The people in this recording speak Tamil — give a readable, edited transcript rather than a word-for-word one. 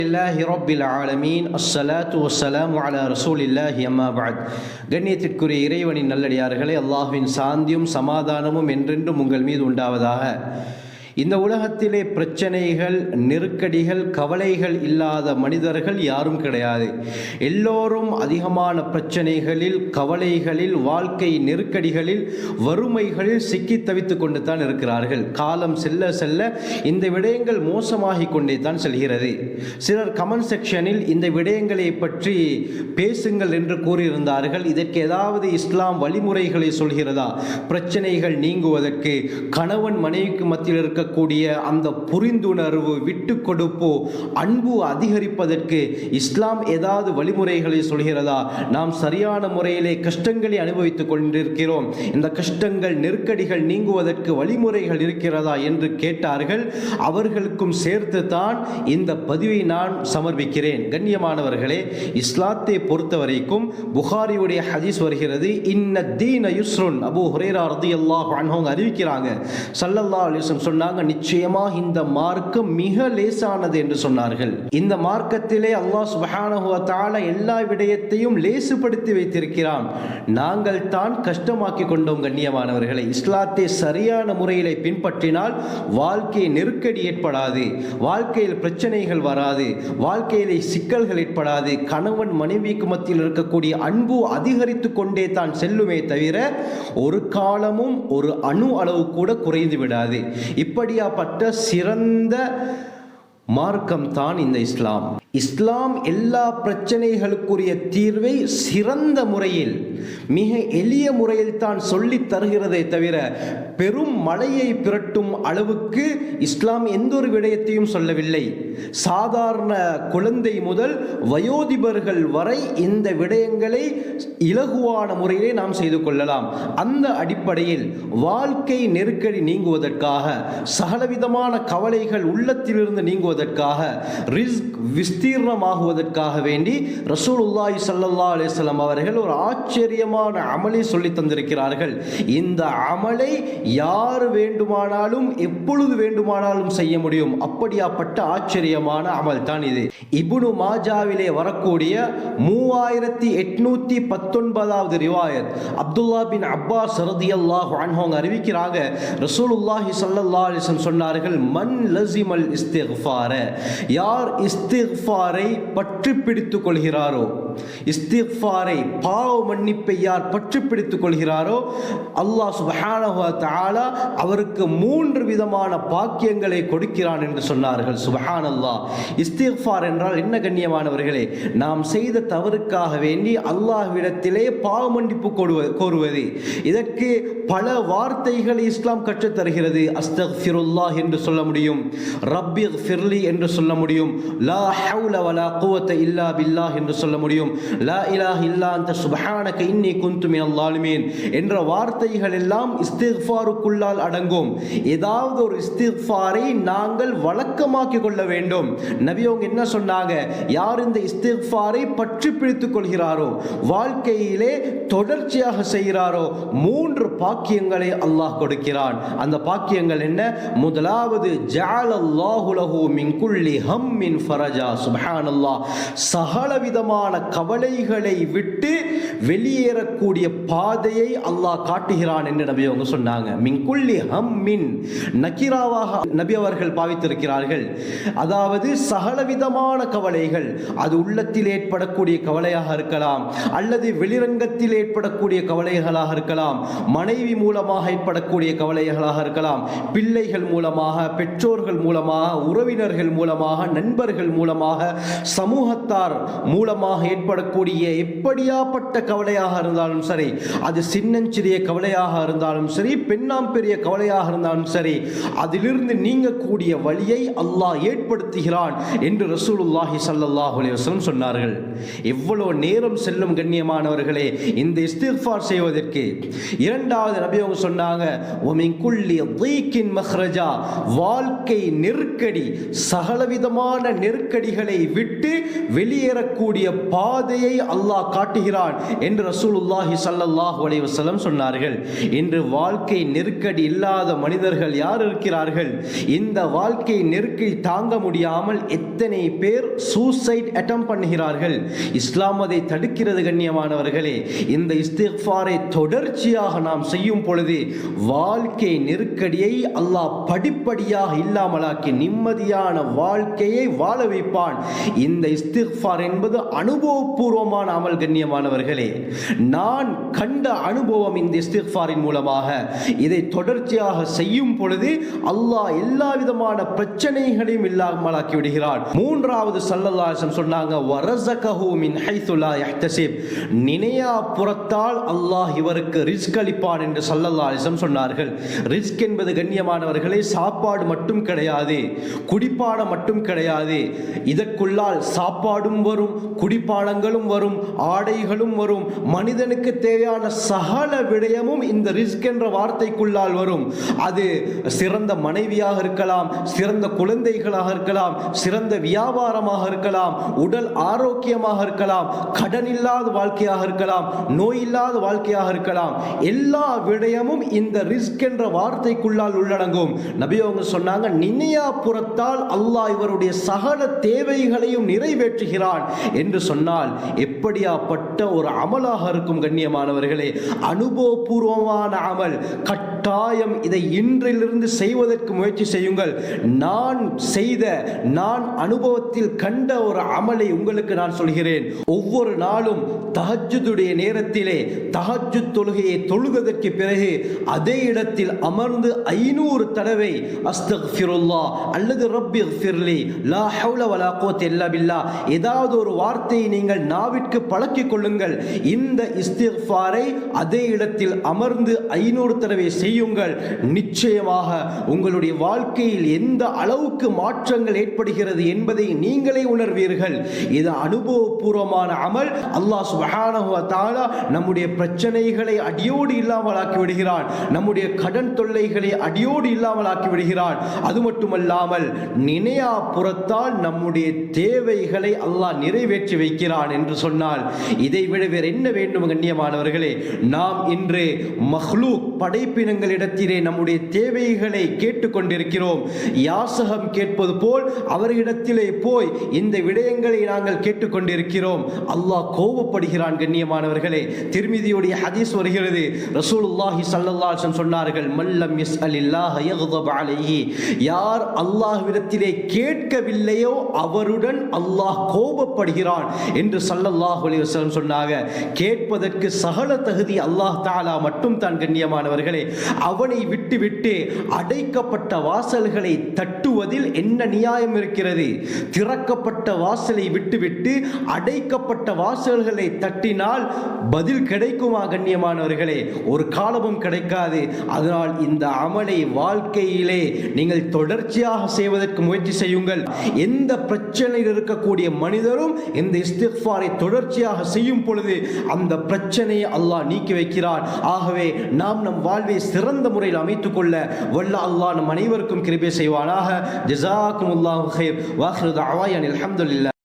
அல்ஹம்துலில்லாஹி ரப்பில் ஆலமீன் அஸ்ஸலாத்து வஸ்ஸலாமு அலா ரசூலில்லாஹி அம்மா பஅத். கண்ணியத்திற்குரிய இறைவனின் நல்லடியார்களே, அல்லாஹ்வின் சாந்தியும் சமாதானமும் என்றென்றும் உங்கள் மீது உண்டாவதாக. இந்த உலகத்திலே பிரச்சனைகள், நெருக்கடிகள், கவலைகள் இல்லாத மனிதர்கள் யாரும் கிடையாது. எல்லோரும் அதிகமான பிரச்சனைகளில், கவலைகளில், வாழ்க்கை நெருக்கடிகளில், வறுமைகளில் சிக்கி தவித்து கொண்டு தான் இருக்கிறார்கள். காலம் செல்ல செல்ல இந்த விடயங்கள் மோசமாகி கொண்டே தான் செல்கிறது. சிலர் கமெண்ட் செக்ஷனில் இந்த விடயங்களை பற்றி பேசுங்கள் என்று கூறியிருந்தார்கள். இதற்கு ஏதாவது இஸ்லாம் வழிமுறைகளை சொல்கிறதா? பிரச்சனைகள் நீங்குவதற்கு, கணவன் மனைவிக்கு மத்தியில் இருக்க கூடிய அந்த புரிந்துணர்வு, விட்டு கொடுப்பு, அன்பு அதிகரிப்பதற்கு இஸ்லாம் ஏதாவது வழிமுறைகளை சொல்கிறதா? நாம் சரியான முறையிலே கஷ்டங்களை அனுபவித்துக் கொண்டிருக்கிறோம். இந்த கஷ்டங்கள், நெருக்கடிகள் நீங்குவதற்கு வழிமுறைகள் இருக்கிறதா என்று கேட்டார்கள். அவர்களுக்கும் சேர்த்து தான் இந்த பதிவை நான் சமர்ப்பிக்கிறேன். கண்ணியமானவர்களே, இஸ்லாத்தை பொறுத்த வரைக்கும் புகாரியுடைய ஹதீஸ் வருகிறது, இன்ன தீன யுஸ்ருன். அபூ ஹுரைரா ரலியல்லாஹு அன்ஹு அறிவிக்கிறாங்க, ஸல்லல்லாஹு அலைஹி வஸல்லம் சொன்னாங்க, நிச்சயமாக இந்த மார்க்கம் மிக லேசானது என்று சொன்னார்கள். இந்த மார்க்கத்திலே அல்லாஹ் சுப்ஹானஹு வ தஆலா எல்லா விடயத்தையும் லேசுபடுத்தி வைத்திருக்கிறான். நாங்கள் தான் கஷ்டமாக்கி கொண்டோம். கண்ணியமானவர்களை, இஸ்லாத்தை சரியான முறையிலே பின்பற்றினால் வாழ்க்கை நெருக்கடி ஏற்படாது, வாழ்க்கையில் பிரச்சனைகள் வராது, வாழ்க்கையிலே சிக்கல்கள் ஏற்படாது. கணவன் மனைவிக்கு மத்தியில் இருக்கக்கூடிய அன்பு அதிகரித்து கொண்டே தான் செல்லுமே தவிர ஒரு காலமும் ஒரு அணு அளவு கூட குறைந்து விடாது. இப்படியாப்பட்ட சிறந்த மார்க்கம் தான் இந்த இஸ்லாம். இஸ்லாம் எல்லா பிரச்சனைகளுக்குரிய தீர்வை சிறந்த முறையில், மிக எளிய முறையில் தான் சொல்லி தருகிறதை தவிர பெரும் மலையை பிரட்டும் அளவுக்கு இஸ்லாம் எந்த ஒரு விடயத்தையும் சொல்லவில்லை. சாதாரண குழந்தை முதல் வயோதிபர்கள் வரை இந்த விடயங்களை இலகுவான முறையிலே நாம் செய்து கொள்ளலாம். அந்த அடிப்படையில் வாழ்க்கை நெருக்கடி நீங்குவதற்காக, சகலவிதமான கவலைகள் உள்ளத்திலிருந்து நீங்குவதற்காக, ரிஸ்க் விஸ்தீர்ணமாகுவதற்காக வேண்டி ரசூலுல்லாஹி ஸல்லல்லாஹு அலைஹி வஸல்லம் அவர்கள் ஒரு ஆச்சரியமான அமலை சொல்லி தந்திருக்கிறார்கள். இந்த அமலை யார் வேண்டுமானாலும் எப்பொழுது வேண்டுமானாலும் செய்ய முடியும். அப்படியாப்பட்ட ஆச்சரியமான அமல் தான் இது. இப்னு மாஜாவிலே வரக்கூடிய 3819வது ரிவாயத், அப்துல்லா பின் அப்பாஸ் ரலியல்லாஹு அன்ஹு அறிவிக்கிறாங்க, ரசூலுல்லாஹி ஸல்லல்லாஹு அலைஹி வஸல்லம் சொன்னார்கள், மன் லஸிமல் இஸ்திக்ஃபார, யார் இஸ்திக்ஃபாரை பற்றி பிடித்துக் கொள்கிறாரோ, இஸ்திக்ஃபாரை, பாவ மன்னிப்பை யார் பற்றி பிடித்துக் கொள்கிறாரோ, அல்லாஹ் சுப்ஹானஹு வ தஆலா அவருக்கு 3 விதமான பாக்கியங்களை கொடுக்கிறான் என்று சொன்னார்கள். சுப்ஹானல்லாஹ். இஸ்திக்ஃபார் என்றால் என்ன கண்ணியமானவர்களே? நாம் செய்த தவறுக்காக வேண்டி அல்லாஹ்விடத்திலே பாவ மன்னிப்பு கோருவது. இதற்கு பல வார்த்தைகளை இஸ்லாம் கற்றுத் தருகிறது. அஸ்தக்ஃபிருல்லாஹ் என்று சொல்ல முடியும், ரப்பிக்ஃபிர்லி என்று சொல்ல முடியும், லா ஹவுல வலா குவத்த இல்லா பில்லாஹ் என்று சொல்ல முடியும், லா இலாஹ இல்லா அன்த சுப்ஹானக இன்னி குன்து மினல் ஸாலிமீன் என்ற வார்த்தைகள் எல்லாம் இஸ்திக்ஃபாருக்குள்ளால் அடங்கும். ஏதாவது ஒரு இஸ்திக்ஃபாரை நாங்கள் வழக்கமாக்கி கொள்ள வேண்டும். நபி அவங்க என்ன சொன்னாங்க? யார் இந்த இஸ்திக்ஃபாரை பற்றி பிடித்துக் கொள்கிறாரோ, வாழ்க்கையிலே தொடர்ச்சியாக செய்கிறாரோ, 3 பாக்கியங்களை அல்லாஹ் கொடுக்கிறான். அந்த பாக்கியங்கள் என்ன? முதலாவது, ஜஅலல்லாஹு லஹு மின் குல்லி ஹம்மின் ஃபரஜா. சுப்ஹானல்லாஹ். சகலவிதமான கவலைகளை விட்டு வெளியேறக்கூடிய பாதையை அல்லாஹ் காட்டுகிறான் என்று நபி அவங்க சொன்னாங்க. மின் குல்லி ஹம்மின் நகிராவாக நபி அவர்கள் பாவித்திருக்கிறார்கள். அதாவது சகலவிதமான கவலைகள், அது உள்ளத்தில் ஏற்படக்கூடிய கவலையாக இருக்கலாம், அல்லது வெளிரங்கத்தில் ஏற்படக்கூடிய கவலைகளாக இருக்கலாம், மனைவி மூலமாக ஏற்படக்கூடிய கவலைகளாக இருக்கலாம், பிள்ளைகள் மூலமாக, பெற்றோர்கள் மூலமாக, உறவினர்கள் மூலமாக, நண்பர்கள் மூலமாக, சமூகத்தார் மூலமாக ஏற்படக்கூடிய எப்படியாப்பட்ட கவலையாக இருந்தாலும் சரி, அது சின்னஞ்சிறிய கவலையாக இருந்தாலும் சரி, பெண்ணாம் பெரிய கவலையாக இருந்தாலும் சரி, அதிலிருந்து நீங்கக்கூடிய வழியை அல்லாஹ் ஏற்படுத்துகிறான் என்று ரசூலுல்லாஹி ஸல்லல்லாஹு அலைஹி வஸல்லம் சொன்னார்கள். எவ்வளவு நேரம் செல்லும் கண்ணியமானவர்களே இந்த இஸ்திக்ஃபார் செய்வதற்கு? இரண்டாவது நபி அவங்க சொன்னாங்க, வமின் குல்லி தீக்கின் மக்ரஜா, வாழ்க்கை நெருக்கடி, சகலவிதமான நெருக்கடிகளை விட்டு வெளியேறக்கூடிய பாதையை அல்லாஹ் காட்டுகிறான் என்று ரசூலுல்லாஹி ஸல்லல்லாஹு அலைஹி வஸல்லம் சொன்னார்கள். இன்று வாழ்க்கை நெருக்கடி இல்லாத மனிதர்கள் யார் இருக்கிறார்கள்? இந்த வாழ்க்கை நெருக்கடி தாங்க முடியாமல் எத்தனை பேர் சூசைட் அட்டெம்ப்ட் பண்ணுகிறார்கள். இஸ்லாம் அதை தடுக்கிறது கண்ணியமானவர்களே. இந்த இஸ்திக்ஃபாரை தொடர்ச்சியாக நாம் செய்யும் பொழுது வாழ்க்கை நெருக்கடியை அல்லாஹ் படிப்படியாக இல்லாமலாக்கி நிம்மதியான வாழ்க்கையை வாழ வைப்பான். இந்த இஸ்திக்ஃபார் என்பது அனுபவபூர்வமான அமல் கண்ணியமானவர்களே. நான் கண்ட அனுபவம் இந்த இஸ்திக்ஃபாரின் மூலமாக. இதை தொடர்ச்சியாக செய்யும் பொழுது அல்லாஹ் எல்லா விதமான பிரச்சனைகளையும் இல்லாமலாக்கி விடுகிறான். மூன்றாவது ஸல்லல்லாஹு அலைஹி வஸல்லம் சொன்னாங்க, வரஸகஹு மின் ஹைது லா யஹ்தஸிப், நினையா புறத்தால் அல்லாஹ் இவருக்கு ரிஸ்க் அளிப்பான் என்று ஸல்லல்லாஹு அலைஹி வஸல்லம் சொன்னார்கள். ரிஸ்க் என்பது கண்ணியமானவர்களே சாப்பாடு மட்டும் கிடையாது, குடிப்பானம் மட்டும் கிடையாது. இதற்குள்ளால் சாப்பாடும் வரும், குடிப்பானங்களும் வரும், ஆடைகளும் வரும், மனிதனுக்கு தேவையான சகல விடயமும் இந்த ரிஸ்க் என்ற வார்த்தைக்குள்ளால் வரும். அது சிறந்த மனைவியாக இருக்கலாம், சிறந்த குழந்தைகளாக இருக்கலாம், சிறந்த வியாபாரமாக இருக்கலாம், உடல் ஆரோக்கியமாக இருக்கலாம், கடன் இல்லாத வாழ்க்கையாக இருக்கலாம், நோய் இல்லாத வாழ்க்கையாக இருக்கலாம். எல்லா விடயமும் இந்த ரிஸ்க் என்ற வார்த்தைக்குள்ளால் உள்ளடங்கும். நபி அவங்க சொன்னாங்க, நினையா புறத்தால் அல்லாஹ் இவருடைய சகல தேவைகளையும் நிறைவேற்றுகிறான் என்று சொன்னால் எப்படியாப்பட்ட ஒரு அமலாக இருக்கும் கண்ணியமானவர்களே. அனுபவபூர்வமான அமல். கட்டாயம் இதை இன்றிலிருந்து செய்வதற்கு முயற்சி செய்யுங்கள். நான் செய்த, நான் அனுபவத்தில் கண்ட ஒரு அமலை உங்களுக்கு நான் சொல்கிறேன். ஒவ்வொரு நாளும் தஹஜ்ஜுடைய நேரத்திலே தஹஜ்ஜுத் தொழுகையை தொழுவதற்கு பிறகு அதே இடத்தில் அமர்ந்து 500 தடவை அஸ்தக்ஃபிருல்லாஹ் அல்லது ரப்பிக்ஃபிர்லி லா ஹவ்ல வலா குவத்த இல்லா பில்லாஹ் ஏதாவது ஒரு வார்த்தையை நீங்கள் நாவிற்கு பழக்கிக் கொள்ளுங்கள். இந்த இஸ்திக்ஃபாரை அதே இடத்தில் அமர்ந்து 500 தடவை செய்யுங்கள். நிச்சயமாக உங்களுடைய வாழ்க்கையில் எந்த அளவுக்கு மாற்றங்கள் ஏற்படுகிறது என்பதை நீங்களே உணர்வீர்கள். இது அனுபவபூர்வமான அமல். அல்லாஹ் சுப்ஹானஹு வ தஆலா நம்முடைய பிரச்சனைகளை அடியோடு இல்லாமல் ஆக்கி விடுகிறான். நம்முடைய கடன் தொல்லைகளை அடியோடு இல்லாமல் ஆக்கி விடுகிறான். அது மட்டுமல்லாமல் நினையா புறத்தால் நம்முடைய தேவைகளை அல்லாஹ் நிறைவேற்றி வைக்கிறான் என்று சொன்னால் இதை விட வேறு என்ன வேண்டும் கண்ணியமானவர்களே? நாம் இன்று மஹ்லூக் படைப்பினங்களிடத்திலே நம்முடைய தேவைகளை கேட்டுக்கொண்டிருக்கிறோம். யாசகம் கேட்பது போல் அவர்களிடத்திலே போய் இந்த விடயங்களை நாங்கள் கேட்டுக்கொண்டிருக்கிறோம். அல்லாஹ் கோபப்படுகிறான் கண்ணியமானவர்களே. திர்மிதியுடைய ஹதீஸ் வருகிறது. ரசூலுல்லாஹி ஸல்லல்லாஹு அலைஹி வஸல்லம் சொன்னார்கள், மல்லம் யஸ்அலில்லாஹ யக்தப் அலைஹி, யார் அல்லாஹ்விடத்திலே கேட்கவில்லையோ அவருடன் அல்லாஹ் கோபப்படுகிறான் என்று ஸல்லல்லாஹு அலைஹி வஸல்லம் சொன்னாங்க. கேட்பதற்கு சகல தகுதி அல்லாஹ் தஆலா மட்டும் தான் கண்ணியமானவர்களே. அவனை விட்டுவிட்டு அடைக்கப்பட்ட வாசல்களை தட்டுவதில் என்ன நியாயம் இருக்கிறது? திறக்கப்பட்ட வாசலை விட்டுவிட்டு அடைக்கப்பட்ட வாசல்களை தட்டினால் பதில் கிடைக்குமா கண்ணியமானவர்களே? ஒரு காலமும் கிடைக்காது. அதனால் இந்த அமலை வாழ்க்கையிலே நீங்கள் தொடர்ச்சியாக செய்வதற்கு முயற்சி செய்யுங்கள். எந்த பிரச்சனையில் இருக்கக்கூடிய மனிதரும் இந்த இஸ்திக்ஃபாரை தொடர்ச்சியாக செய்யும் பொழுது அந்த பிரச்சனையை அல்லாஹ் நீக்கி வைக்கிறான். ஆகவே நாம் நம் வாழ்வை சிறந்த முறையில் அமைத்துக் கொள்ள வல்ல அல்லாஹ் நம் அனைவருக்கும் கிருபை செய்வானாக. ஜஸாக்குமுல்லாஹு கைர். வாஹிரு தஅவானா அல்ஹம்துலில்லாஹ்.